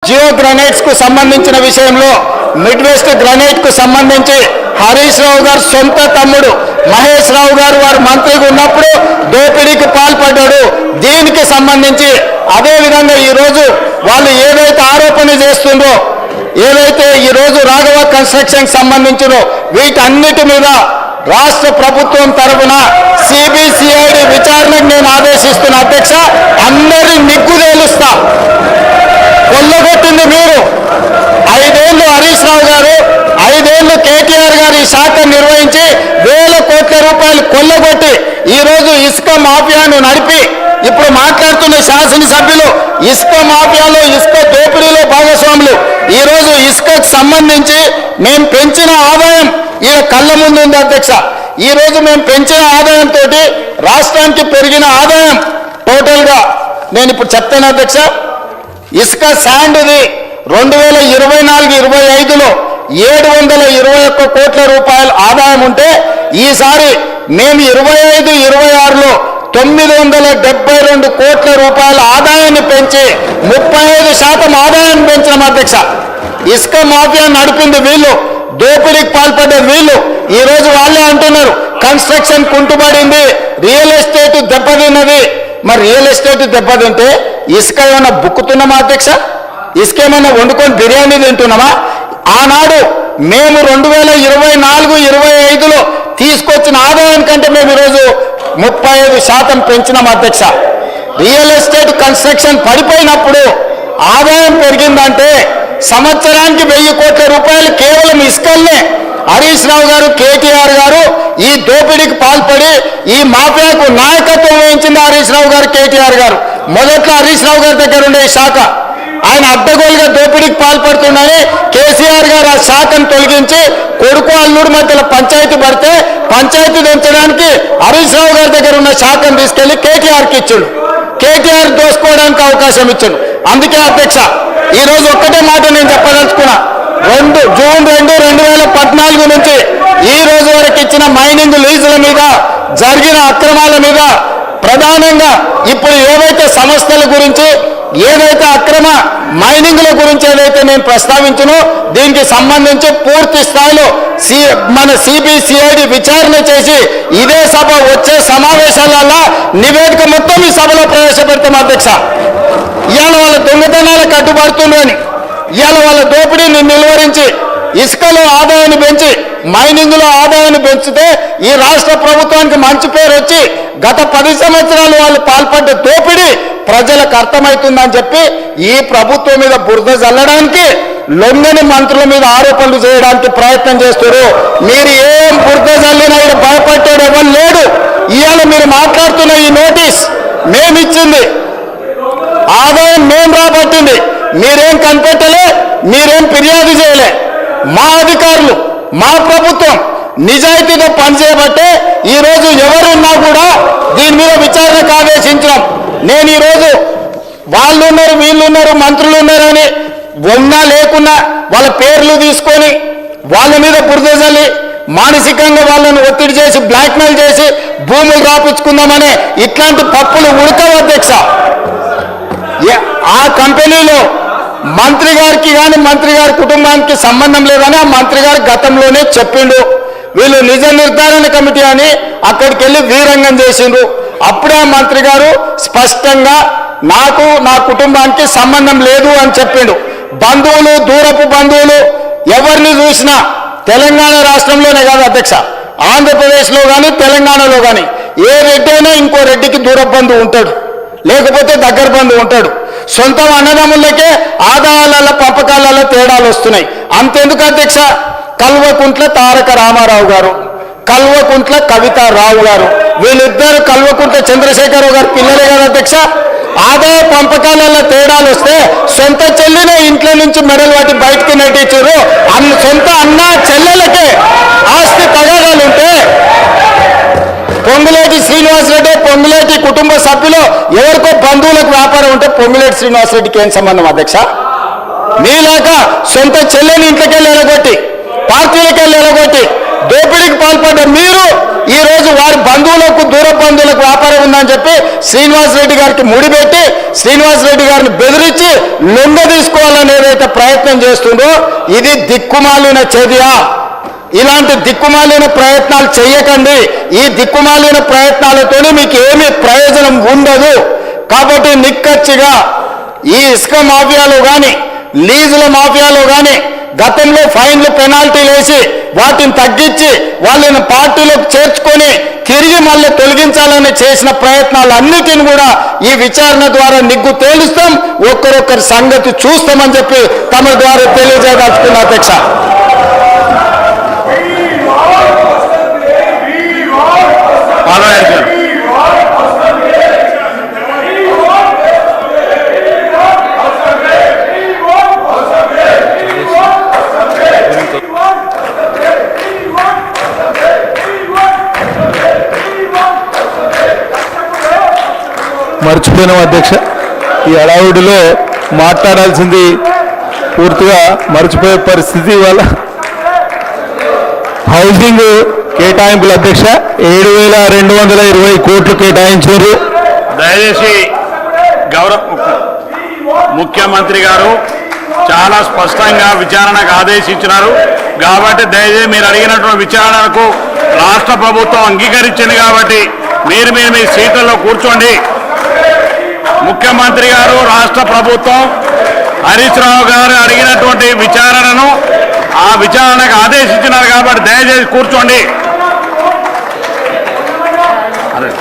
Jio granites కు సంబంధించిన విషయంలో మిడ్ వెస్ట్ గ్రనైట్ కు సంబంధించి హరీష్ రావు గారు సొంత తమ్ముడు మహేష్ రావు గారు వారు మంత్రిగా ఉన్నప్పుడు దోపిడీకి పాల్పడ్డాడు. దీనికి సంబంధించి అదేవిధంగా ఈరోజు వాళ్ళు ఏదైతే ఆరోపణ చేస్తుందో, ఏదైతే ఈరోజు రాఘవ కన్స్ట్రక్షన్ సంబంధించినో వీటన్నిటి మీద రాష్ట్ర ప్రభుత్వం తరఫున సిబిసిఐడి విచారణకు నేను ఆదేశిస్తున్న అధ్యక్ష. అందరి నిగ్గు తేలుస్తా. కొల్లగొట్టింది మీరు. 5 ఏళ్ళు హరీష్ రావు గారు, 5 ఏళ్ళు కేటీఆర్ గారు ఈ శాఖ నిర్వహించి వేల కోట్ల రూపాయలు కొల్లగొట్టి ఈరోజు ఇసుక మాఫియాను నడిపి ఇప్పుడు మాట్లాడుతున్న శాసనసభ్యులు ఇసుక మాఫియాలో ఇసుక దోపిడీలో భాగస్వాములు. ఈరోజు ఇసుకకు సంబంధించి మేము పెంచిన ఆదాయం ఈ కళ్ళ ముందు ఉంది అధ్యక్ష. ఈరోజు మేము పెంచిన ఆదాయంతో రాష్ట్రానికి పెరిగిన ఆదాయం టోటల్గా నేను ఇప్పుడు చెప్తాను అధ్యక్ష. ఇసుక శాండ్ది 2024-25లో 721 కోట్ల రూపాయల ఆదాయం ఉంటే ఈసారి మేము 25-26లో 972 కోట్ల రూపాయల ఆదాయాన్ని పెంచి 35% ఆదాయాన్ని పెంచిన అధ్యక్ష. ఇసుక మాఫియా నడిపింది వీళ్ళు, దోపిడీకి పాల్పడ్డ వీళ్ళు. ఈరోజు వాళ్ళే అంటున్నారు కన్స్ట్రక్షన్ కుంటుపడింది, రియల్ ఎస్టేట్ దెబ్బతిన్నది. మరి రియల్ ఎస్టేట్ దెబ్బతింటే ఇసుక ఏమైనా బుక్కుతున్నామా అధ్యక్ష? ఇసుక ఏమైనా వండుకొని బిర్యానీ తింటున్నామా? ఆనాడు మేము 2024-25లో తీసుకొచ్చిన ఆదాయం కంటే మేము ఈరోజు 35% పెంచినాం అధ్యక్ష. రియల్ ఎస్టేట్ కన్స్ట్రక్షన్ పడిపోయినప్పుడు ఆదాయం పెరిగిందంటే సంవత్సరానికి 1000 కోట్ల రూపాయలు కేవలం ఇసుకల్నే. హరీష్ రావు గారు, కేటీఆర్ గారు ఈ దోపిడీకి పాల్పడి ఈ మాఫియాకు నాయకత్వం వహించింది హరీష్ రావు గారు, కేటీఆర్ గారు. మొదట్లో హరీష్ రావు గారి దగ్గర ఉండే ఈ శాఖ ఆయన అడ్డగోలుగా దోపిడీకి పాల్పడుతుండని కేసీఆర్ గారు ఆ శాఖను తొలగించి కొడుకు అల్లుడు మధ్యలో పంచాయతీ పడితే పంచాయతీ పెంచడానికి హరీష్ రావు గారి దగ్గర ఉన్న శాఖను తీసుకెళ్లి కేటీఆర్కి ఇచ్చాడు. కేటీఆర్ దోసుకోవడానికి అవకాశం ఇచ్చాడు. అందుకే అధ్యక్ష ఈరోజు ఒక్కటే మాట నేను చెప్పదలుచుకున్నా. జూన్ 2, 2014 నుంచి ఈ రోజు వరకు ఇచ్చిన మైనింగ్ లీజుల మీద జరిగిన అక్రమాల మీద ప్రధానంగా ఇప్పుడు ఏవైతే సంస్థల గురించి, ఏదైతే అక్రమ మైనింగ్ల గురించి ఏదైతే నేను ప్రస్తావించను దీనికి సంబంధించి పూర్తి స్థాయిలో మన సిబిసిఐడి విచారణ చేసి ఇదే సభ వచ్చే సమావేశాలలో నివేదిక మొత్తం ఈ సభలో ప్రవేశపెడతాం అధ్యక్ష. ఇవాళ వాళ్ళ దొంగతనాలకు కట్టుబడుతుందని, ఇవాళ వాళ్ళ దోపిడీని నిలువరించి ఇసుకలో ఆదాయాన్ని పెంచి మైనింగ్లో ఆదాయాన్ని పెంచితే ఈ రాష్ట్ర ప్రభుత్వానికి మంచి పేరు వచ్చి గత 10 సంవత్సరాలు వాళ్ళు పాల్పడ్డ దోపిడీ ప్రజలకు అర్థమవుతుందని చెప్పి ఈ ప్రభుత్వం మీద బురద జల్లడానికి లొంగని మంత్రుల మీద ఆరోపణలు చేయడానికి ప్రయత్నం చేస్తారు. మీరు ఏం బురద జల్లినా ఇక్కడ భయపడ్డాడు ఎవరు లేడు. ఇవాళ మీరు మాట్లాడుతున్న ఈ నోటీస్ మేమిచ్చింది, ఆదాయం మేము రాబట్టింది, మీరేం కనిపెట్టలే, మీరేం ఫిర్యాదు చేయలే. మా అధికారులు, మా ప్రభుత్వం నిజాయితీగా పనిచేయబట్టే ఈరోజు ఎవరున్నా కూడా దీని మీద విచారణకు ఆదేశించడం. నేను ఈరోజు వాళ్ళు ఉన్నారు, వీళ్ళు ఉన్నారు, మంత్రులు ఉన్నారని ఉన్నా లేకున్నా వాళ్ళ పేర్లు తీసుకొని వాళ్ళ మీద బురద జల్లి మానసికంగా వాళ్ళను ఒత్తిడి చేసి బ్లాక్మెయిల్ చేసి భూములు రాపించుకుందామనే ఇట్లాంటి పప్పులు ఉడకవు అధ్యక్ష. ఆ కంపెనీలో మంత్రి గారికి కానీ మంత్రి గారి కుటుంబానికి సంబంధం లేదని ఆ మంత్రి గారు గతంలోనే చెప్పిండు. వీళ్ళు నిజ నిర్ధారణ కమిటీ అని అక్కడికి వెళ్ళి వీరంగం చేసిండ్రు. అప్పుడే ఆ మంత్రి గారు స్పష్టంగా నాకు నా కుటుంబానికి సంబంధం లేదు అని చెప్పిండు. బంధువులు, దూరపు బంధువులు ఎవరిని చూసినా తెలంగాణ రాష్ట్రంలోనే కాదు అధ్యక్ష, ఆంధ్రప్రదేశ్లో కానీ తెలంగాణలో కానీ ఏ రెడ్డి అయినా ఇంకో రెడ్డికి దూర బంధువు ఉంటాడు, లేకపోతే దగ్గర బంధువు ఉంటాడు. సొంత అన్నదమ్ములకే ఆదాయాల పంపకాలలో తేడాలు వస్తున్నాయి. అంతెందుకు అధ్యక్ష, కల్వకుంట్ల తారక రామారావు గారు, కల్వకుంట్ల కవితారావు గారు, వీళ్ళిద్దరు కల్వకుంట్ల చంద్రశేఖరరావు గారు పిల్లలే కదా అధ్యక్ష. ఆదాయ పంపకాలలో తేడాలు వస్తే సొంత చెల్లినే ఇంట్లో నుంచి మెడలు వాటి బయటకు నెట్టించారు. సొంత అన్న చెల్లెలకే ఆస్తి తగాదాలుంటే పొంగులేటి శ్రీనివాసరెడ్డి, పొంగులేటి కుటుంబ సభ్యులు ఎవరికో బంధువులకు వ్యాపారం ఉంటే పొంగులేటి శ్రీనివాసరెడ్డికి ఏం సంబంధం అధ్యక్ష? మీలాగా సొంత చెల్లెని ఇంట్లోకి వెళ్ళి ఎలగొట్టి, పార్టీలకు వెళ్ళి ఎలగొట్టి దోపిడీకి పాల్పడ్డ మీరు ఈ రోజు వారి బంధువులకు, దూర బంధువులకు వ్యాపారం ఉందని చెప్పి శ్రీనివాసరెడ్డి గారికి ముడిపెట్టి శ్రీనివాసరెడ్డి గారిని బెదిరించి లొంగ తీసుకోవాలనేది చేస్తుందో ఇది దిక్కుమాలిన చర్య. ఇలాంటి దిక్కుమాలిన ప్రయత్నాలు చేయకండి. ఈ దిక్కుమాలిన ప్రయత్నాలతోనే మీకు ఏమీ ప్రయోజనం ఉండదు. కాబట్టి నిక్కచ్చిగా ఈ ఇసుక మాఫియాలో కానీ లీజుల మాఫియాలో కానీ గతంలో ఫైన్లు పెనాల్టీలు వేసి వాటిని తగ్గించి వాళ్ళని పార్టీలోకి చేర్చుకొని తిరిగి మళ్ళీ తొలగించాలని చేసిన ప్రయత్నాలన్నిటిని కూడా ఈ విచారణ ద్వారా నిగ్గు తేలుస్తాం, ఒక్కరొక్కరి సంగతి చూస్తామని చెప్పి తమ ద్వారా తెలియజేయదలుచుకున్న అధ్యక్ష. మర్చిపోయినాం అధ్యక్ష. ఈ హడావుడిలో మాట్లాడాల్సింది పూర్తిగా మర్చిపోయే పరిస్థితి వల్ల హౌసింగ్ కేటాయింపులు అధ్యక్ష 7,220 కోట్లు కేటాయించారు. దయచేసి గౌరవ ముఖ్యమంత్రి గారు చాలా స్పష్టంగా విచారణకు ఆదేశించినారు. కాబట్టి దయచేసి మీరు అడిగినటువంటి విచారణకు రాష్ట్ర ప్రభుత్వం అంగీకరించింది. కాబట్టి మీరు మీ సీట్లలో కూర్చోండి. ముఖ్యమంత్రి గారు రాష్ట్ర ప్రభుత్వం హరీష్ రావు గారు అడిగినటువంటి విచారణను ఆ విచారణకు ఆదేశించినారు. కాబట్టి దయచేసి కూర్చోండి. హరీష్